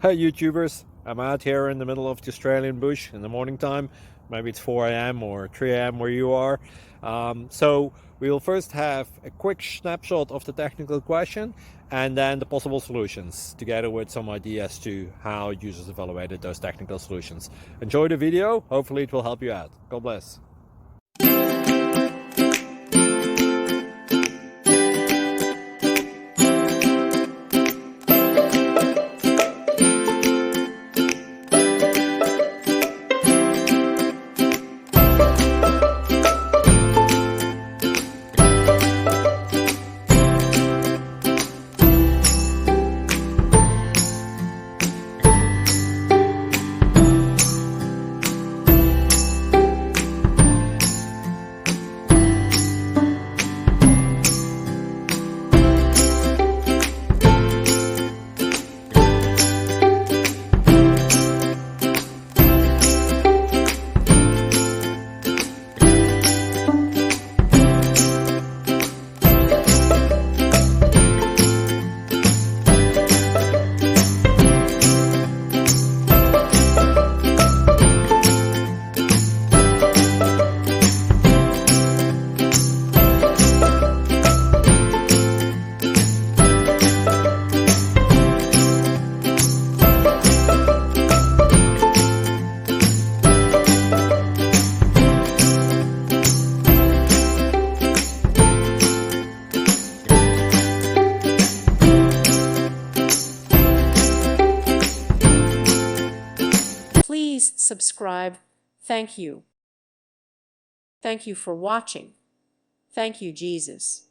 Hey YouTubers, I'm out here in the middle of the Australian bush in the morning time. Maybe it's 4 a.m. or 3 a.m. where you are. So we'll first have a quick snapshot of the technical question and then the possible solutions, together with some ideas to how users evaluated those technical solutions. Enjoy the video, hopefully it will help you out. God bless. Please subscribe. Thank you. Thank you for watching. Thank you, Jesus.